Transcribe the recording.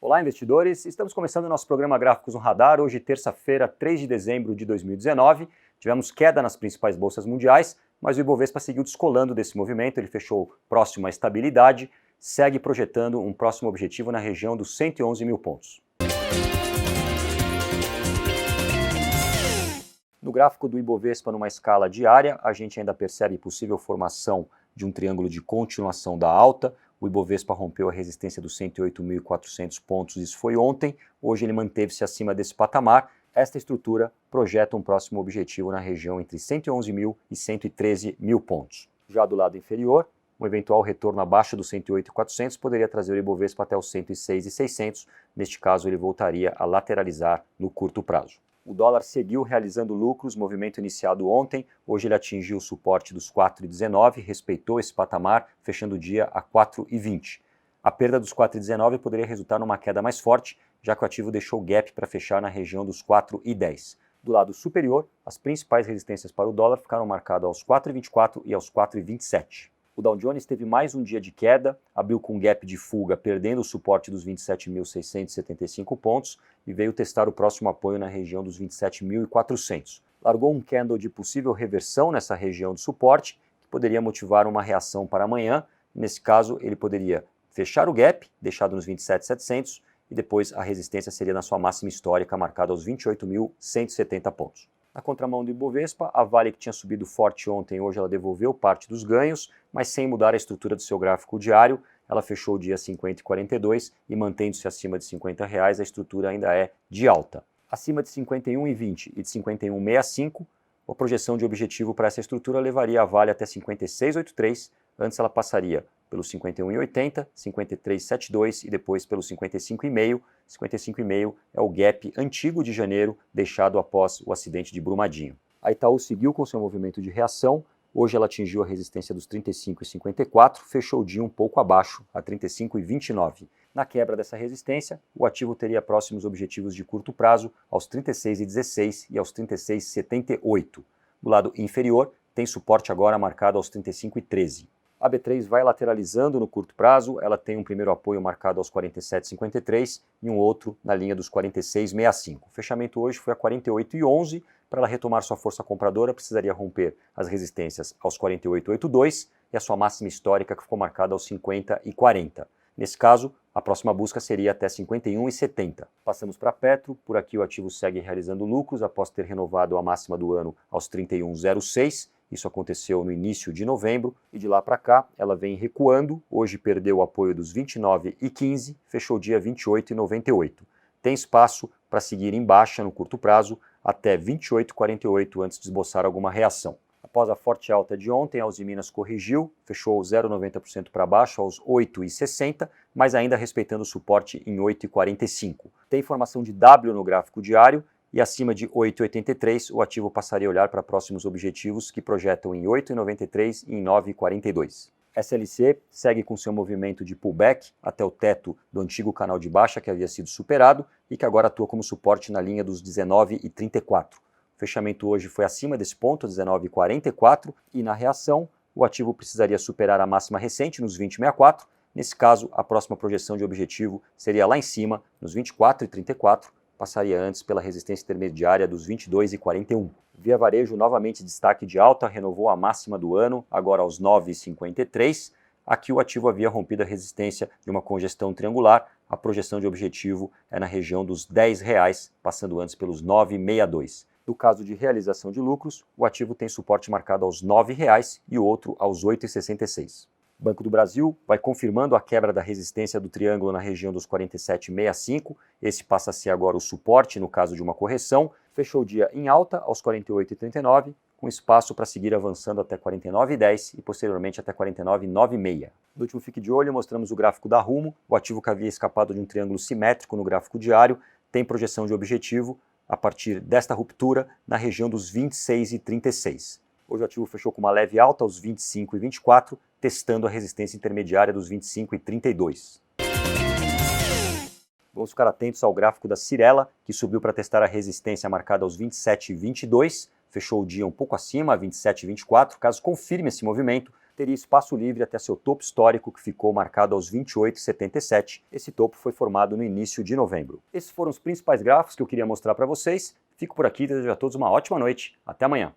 Olá, investidores! Estamos começando o nosso programa Gráficos no Radar, hoje terça-feira, 3 de dezembro de 2019. Tivemos queda nas principais bolsas mundiais, mas o Ibovespa seguiu descolando desse movimento, ele fechou próximo à estabilidade, segue projetando um próximo objetivo na região dos 111 mil pontos. No gráfico do Ibovespa numa escala diária, a gente ainda percebe possível formação de um triângulo de continuação da alta. O Ibovespa rompeu a resistência dos 108.400 pontos, isso foi ontem. Hoje ele manteve-se acima desse patamar. Esta estrutura projeta um próximo objetivo na região entre 111 mil e 113 mil pontos. Já do lado inferior, um eventual retorno abaixo dos 108.400 poderia trazer o Ibovespa até os 106.600. Neste caso, ele voltaria a lateralizar no curto prazo. O dólar seguiu realizando lucros, movimento iniciado ontem, hoje ele atingiu o suporte dos 4,19, respeitou esse patamar, fechando o dia a 4,20. A perda dos 4,19 poderia resultar numa queda mais forte, já que o ativo deixou gap para fechar na região dos 4,10. Do lado superior, as principais resistências para o dólar ficaram marcadas aos 4,24 e aos 4,27. O Dow Jones teve mais um dia de queda, abriu com gap de fuga, perdendo o suporte dos 27.675 pontos e veio testar o próximo apoio na região dos 27.400. Largou um candle de possível reversão nessa região de suporte, que poderia motivar uma reação para amanhã. Nesse caso, ele poderia fechar o gap, deixado nos 27.700, e depois a resistência seria na sua máxima histórica, marcada aos 28.170 pontos. Na contramão do Ibovespa, a Vale, que tinha subido forte ontem, hoje ela devolveu parte dos ganhos, mas sem mudar a estrutura do seu gráfico diário. Ela fechou o dia 50,42 e mantendo-se acima de R$50, a estrutura ainda é de alta. Acima de 51,20 e de 51,65, a projeção de objetivo para essa estrutura levaria a Vale até 56,83, antes ela passaria pelos 51,80, 53,72 e depois pelos 55,5. 55,5 é o gap antigo de janeiro, deixado após o acidente de Brumadinho. A Itaú seguiu com seu movimento de reação, hoje ela atingiu a resistência dos 35,54, fechou o dia um pouco abaixo, a 35,29. Na quebra dessa resistência, o ativo teria próximos objetivos de curto prazo aos 36,16 e aos 36,78. Do lado inferior, tem suporte agora marcado aos 35,13. A B3 vai lateralizando no curto prazo, ela tem um primeiro apoio marcado aos 47,53 e um outro na linha dos 46,65. O fechamento hoje foi a 48,11, para ela retomar sua força compradora precisaria romper as resistências aos 48,82 e a sua máxima histórica que ficou marcada aos 50,40. Nesse caso, a próxima busca seria até 51,70. Passamos para a Petro, por aqui o ativo segue realizando lucros após ter renovado a máxima do ano aos 31,06. Isso aconteceu no início de novembro e de lá para cá ela vem recuando. Hoje perdeu o apoio dos 29,15, fechou o dia 28,98. Tem espaço para seguir em baixa no curto prazo até 28,48 antes de esboçar alguma reação. Após a forte alta de ontem, a Uzi Minas corrigiu, fechou 0,90% para baixo aos 8,60, mas ainda respeitando o suporte em 8,45. Tem formação de W no gráfico diário, e acima de 8,83 o ativo passaria a olhar para próximos objetivos que projetam em 8,93 e em 9,42. SLC segue com seu movimento de pullback até o teto do antigo canal de baixa que havia sido superado e que agora atua como suporte na linha dos 19,34. O fechamento hoje foi acima desse ponto, 19,44, e na reação o ativo precisaria superar a máxima recente nos 20,64. Nesse caso, a próxima projeção de objetivo seria lá em cima, nos 24,34, passaria antes pela resistência intermediária dos 22,41. Via Varejo novamente destaque de alta, renovou a máxima do ano, agora aos 9,53. Aqui o ativo havia rompido a resistência de uma congestão triangular, a projeção de objetivo é na região dos R$10, passando antes pelos 9,62. No caso de realização de lucros, o ativo tem suporte marcado aos R$9 e o outro aos 8,66. Banco do Brasil vai confirmando a quebra da resistência do triângulo na região dos 47,65. Esse passa a ser agora o suporte no caso de uma correção. Fechou o dia em alta aos 48,39, com espaço para seguir avançando até 49,10 e posteriormente até 49,96. No último Fique de Olho, mostramos o gráfico da Rumo. O ativo que havia escapado de um triângulo simétrico no gráfico diário tem projeção de objetivo a partir desta ruptura na região dos 26,36. Hoje o ativo fechou com uma leve alta aos 25,24, testando a resistência intermediária dos 25,32. Vamos ficar atentos ao gráfico da Cyrela, que subiu para testar a resistência marcada aos 27,22, fechou o dia um pouco acima, 27,24. Caso confirme esse movimento, teria espaço livre até seu topo histórico, que ficou marcado aos 28,77. Esse topo foi formado no início de novembro. Esses foram os principais gráficos que eu queria mostrar para vocês. Fico por aqui, desejo a todos uma ótima noite. Até amanhã.